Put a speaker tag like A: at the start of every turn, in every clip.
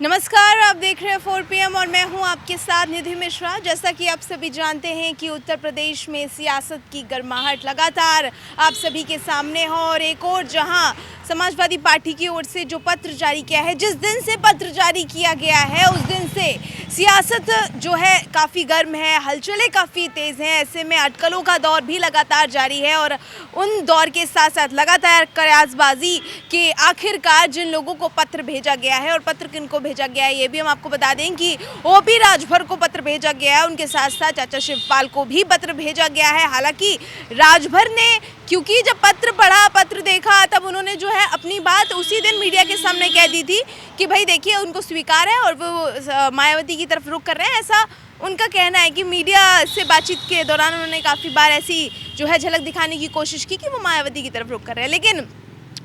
A: नमस्कार, आप देख रहे हैं 4 PM और मैं हूं आपके साथ निधि मिश्रा। जैसा कि आप सभी जानते हैं कि उत्तर प्रदेश में सियासत की गर्माहट लगातार आप सभी के सामने हो और एक और जहां समाजवादी पार्टी की ओर से जो पत्र जारी किया है, जिस दिन से पत्र जारी किया गया है उस दिन से सियासत जो है काफ़ी गर्म है, हलचलें काफ़ी तेज़ हैं। ऐसे में अटकलों का दौर भी लगातार जारी है और उन दौर के साथ साथ लगातार कयासबाजी के आखिरकार जिन लोगों को पत्र भेजा गया है और पत्र किनको भेजा गया है ये भी हम आपको बता दें कि ओपी राजभर को पत्र भेजा गया है, उनके साथ साथ चाचा शिवपाल को भी पत्र भेजा गया है। हालांकि राजभर ने क्योंकि जब पत्र पढ़ा, पत्र देखा, तब उन्होंने जो है अपनी बात उसी दिन मीडिया के सामने कह दी थी कि भाई देखिए उनको स्वीकार है और वो मायावती की तरफ रुख कर रहे हैं, ऐसा उनका कहना है। कि मीडिया से बातचीत के दौरान उन्होंने काफ़ी बार ऐसी जो है झलक दिखाने की कोशिश की कि वो मायावती की तरफ रुख कर रहे हैं, लेकिन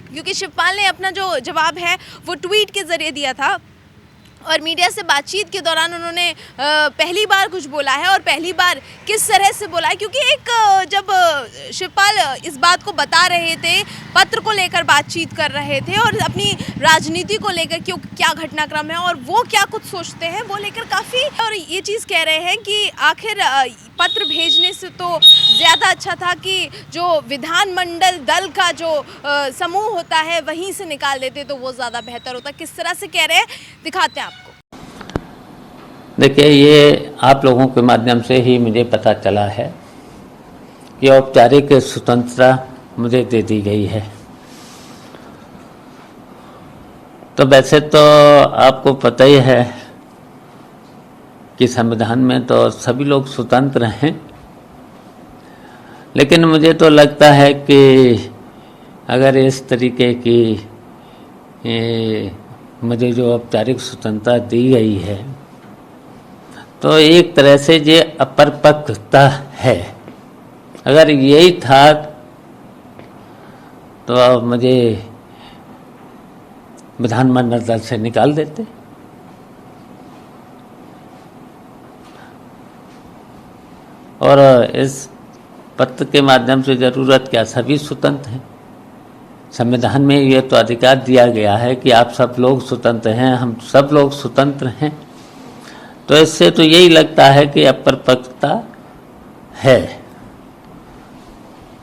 A: क्योंकि शिवपाल ने अपना जो जवाब है वो ट्वीट के ज़रिए दिया था और मीडिया से बातचीत के दौरान उन्होंने पहली बार कुछ बोला है और पहली बार किस तरह से बोला है, क्योंकि एक जब शिवपाल इस बात को बता रहे थे, पत्र को लेकर बातचीत कर रहे थे और अपनी राजनीति को लेकर क्यों क्या घटनाक्रम है और वो क्या कुछ सोचते हैं वो लेकर काफ़ी और ये चीज़ कह रहे हैं कि आखिर पत्र भेजने से तो ज़्यादा अच्छा था कि जो विधानमंडल दल का जो समूह होता है वहीं से निकाल देते तो वो ज़्यादा बेहतर होता। किस तरह से कह रहे हैं दिखाते हैं आपको।
B: देखिए, ये आप लोगों के माध्यम से ही मुझे पता चला है कि औपचारिक स्वतंत्रता मुझे दे दी गई है। तो वैसे तो आपको पता ही है कि संविधान में तो सभी लोग स्वतंत्र हैं, लेकिन मुझे तो लगता है कि अगर इस तरीके की मुझे जो औपचारिक स्वतंत्रता दी गई है तो एक तरह से ये अपरिपक्वता है। अगर यही था तो अब मुझे विधानमंडल दल से निकाल देते। और इस पत्र के माध्यम से ज़रूरत क्या, सभी स्वतंत्र हैं। संविधान में ये तो अधिकार दिया गया है कि आप सब लोग स्वतंत्र हैं, हम सब लोग स्वतंत्र हैं। तो इससे तो यही लगता है कि अपरिपक्वता है।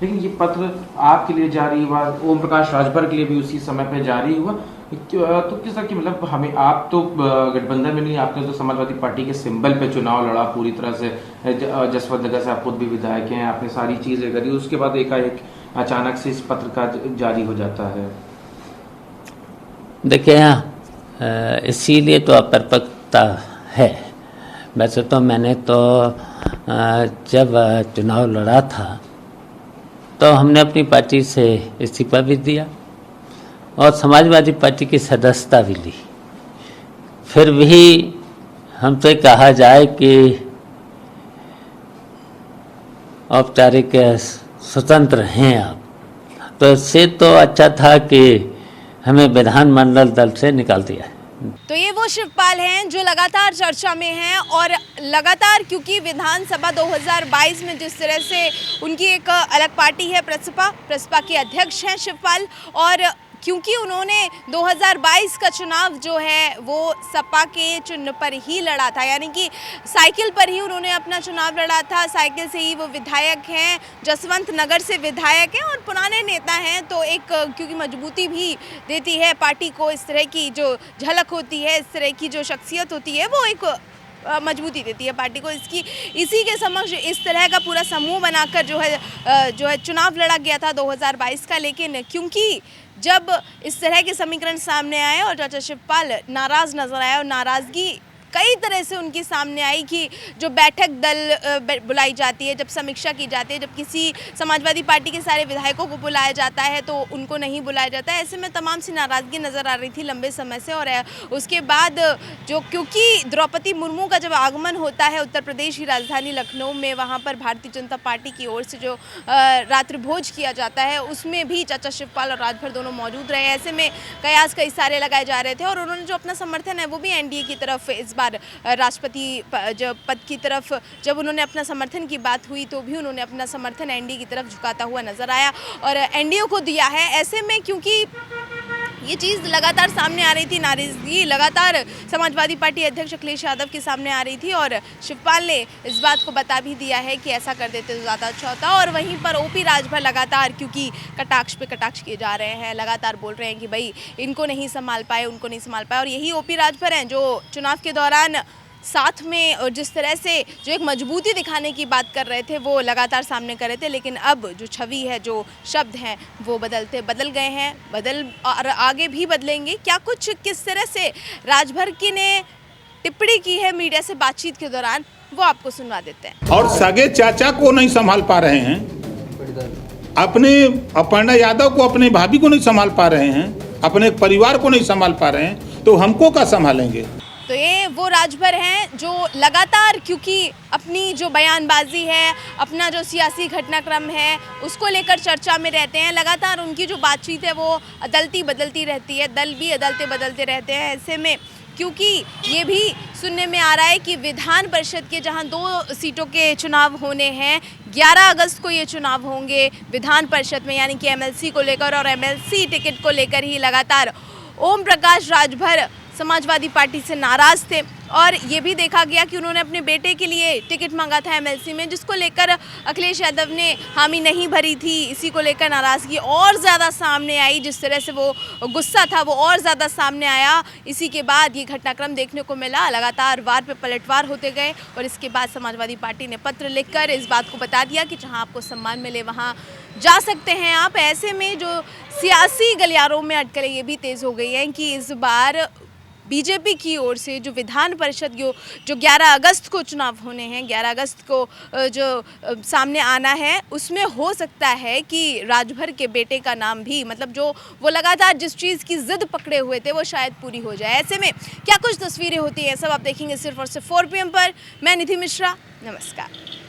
C: लेकिन ये पत्र आपके लिए जारी हुआ, ओम प्रकाश राजभर के लिए भी उसी समय पे जारी हुआ, तो किस तरह की मतलब हमें, आप तो गठबंधन में नहीं, आपने तो समाजवादी पार्टी के सिंबल पे चुनाव लड़ा पूरी तरह से, जसवंत नगर से आप खुद भी विधायक हैं, आपने सारी चीज़ें करी, उसके बाद एकाएक अचानक से इस पत्र का जारी हो जाता है।
B: देखिए, यहाँ इसीलिए तो अपरिपक्वता है। वैसे तो मैंने तो जब चुनाव लड़ा था तो हमने अपनी पार्टी से इस्तीफा भी दिया और समाजवादी पार्टी की सदस्यता भी ली। फिर भी हमसे कहा जाए कि औपचारिक स्वतंत्र हैं आप, तो इससे तो अच्छा था कि हमें विधानमंडल दल से निकाल दिया है।
A: तो ये वो शिवपाल हैं जो लगातार चर्चा में हैं और लगातार क्योंकि विधानसभा 2022 में जिस तरह से उनकी एक अलग पार्टी है प्रसपा के अध्यक्ष हैं शिवपाल, और क्योंकि उन्होंने 2022 का चुनाव जो है वो सपा के चिन्ह पर ही लड़ा था, यानी कि साइकिल पर ही उन्होंने अपना चुनाव लड़ा था, साइकिल से ही वो विधायक हैं, जसवंत नगर से विधायक हैं और पुराने नेता हैं, तो एक क्योंकि मजबूती भी देती है पार्टी को, इस तरह की जो झलक होती है, इस तरह की जो शख्सियत होती है वो एक मजबूती देती है पार्टी को। इसी के समक्ष इस तरह का पूरा समूह बनाकर जो है चुनाव लड़ा गया था 2022 का। लेकिन क्योंकि जब इस तरह के समीकरण सामने आए और चाचा शिवपाल नाराज़ नजर आए और नाराज़गी कई तरह से उनकी सामने आई कि जो बैठक दल बुलाई जाती है, जब समीक्षा की जाती है, जब किसी समाजवादी पार्टी के सारे विधायकों को बुलाया जाता है तो उनको नहीं बुलाया जाता है, ऐसे में तमाम सी नाराज़गी नज़र आ रही थी लंबे समय से। और उसके बाद जो क्योंकि द्रौपदी मुर्मू का जब आगमन होता है उत्तर प्रदेश की राजधानी लखनऊ में, वहाँ पर भारतीय जनता पार्टी की ओर से जो रात्रि भोज किया जाता है उसमें भी चाचा शिवपाल और राजभर दोनों मौजूद रहे। ऐसे में कयास कई सारे लगाए जा रहे थे और उन्होंने जो अपना समर्थन है वो भी एनडीए की तरफ इस बार राष्ट्रपति पद की तरफ जब उन्होंने अपना समर्थन की बात हुई तो भी उन्होंने अपना समर्थन एनडीए की तरफ झुकाता हुआ नजर आया और एनडीए को दिया है। ऐसे में क्योंकि ये चीज़ लगातार सामने आ रही थी, नाराजगी लगातार समाजवादी पार्टी अध्यक्ष अखिलेश यादव के सामने आ रही थी और शिवपाल ने इस बात को बता भी दिया है कि ऐसा कर देते तो ज़्यादा अच्छा होता। और वहीं पर ओपी राजभर लगातार, क्योंकि कटाक्ष पे कटाक्ष किए जा रहे हैं, लगातार बोल रहे हैं कि भाई इनको नहीं संभाल पाए, उनको नहीं संभाल पाए। और यही ओपी राजभर हैं जो चुनाव के दौरान साथ में और जिस तरह से जो एक मजबूती दिखाने की बात कर रहे थे वो लगातार सामने कर रहे थे, लेकिन अब जो छवि है, जो शब्द हैं वो बदल गए हैं, और आगे भी बदलेंगे। क्या कुछ किस तरह से राजभर की ने टिप्पणी की है मीडिया से बातचीत के दौरान, वो आपको सुनवा देते हैं।
D: और सगे चाचा को नहीं संभाल पा रहे हैं, अपने अपर्णा यादव को, अपने भाभी को नहीं संभाल पा रहे हैं, अपने परिवार को नहीं संभाल पा रहे हैं, तो हमको क्या संभालेंगे।
A: तो ये वो राजभर हैं जो लगातार, क्योंकि अपनी जो बयानबाजी है, अपना जो सियासी घटनाक्रम है, उसको लेकर चर्चा में रहते हैं। लगातार उनकी जो बातचीत है वो अदलती बदलती रहती है, दल भी अदलते बदलते रहते हैं। ऐसे में क्योंकि ये भी सुनने में आ रहा है कि विधान परिषद के जहां 2 सीटों के चुनाव होने हैं, 11 अगस्त को ये चुनाव होंगे विधान परिषद में, यानी कि एमएलसी को लेकर, और एमएलसी टिकट को लेकर ही लगातार ओम प्रकाश राजभर समाजवादी पार्टी से नाराज थे। और ये भी देखा गया कि उन्होंने अपने बेटे के लिए टिकट मांगा था एमएलसी में, जिसको लेकर अखिलेश यादव ने हामी नहीं भरी थी। इसी को लेकर नाराज़गी और ज़्यादा सामने आई, जिस तरह से वो गुस्सा था वो और ज़्यादा सामने आया। इसी के बाद ये घटनाक्रम देखने को मिला, लगातार वार पे पलटवार होते गए और इसके बाद समाजवादी पार्टी ने पत्र लिखकर इस बात को बता दिया कि जहाँ आपको सम्मान मिले वहाँ जा सकते हैं आप। ऐसे में जो सियासी गलियारों में अटकलें ये भी तेज़ हो गई हैं कि इस बार बीजेपी की ओर से जो विधान परिषद जो 11 अगस्त को चुनाव होने हैं, 11 अगस्त को जो सामने आना है, उसमें हो सकता है कि राजभर के बेटे का नाम भी, मतलब जो वो लगातार जिस चीज़ की जिद पकड़े हुए थे वो शायद पूरी हो जाए। ऐसे में क्या कुछ तस्वीरें होती हैं, सब आप देखेंगे सिर्फ और सिर्फ 4 PM पर। मैं निधि मिश्रा, नमस्कार।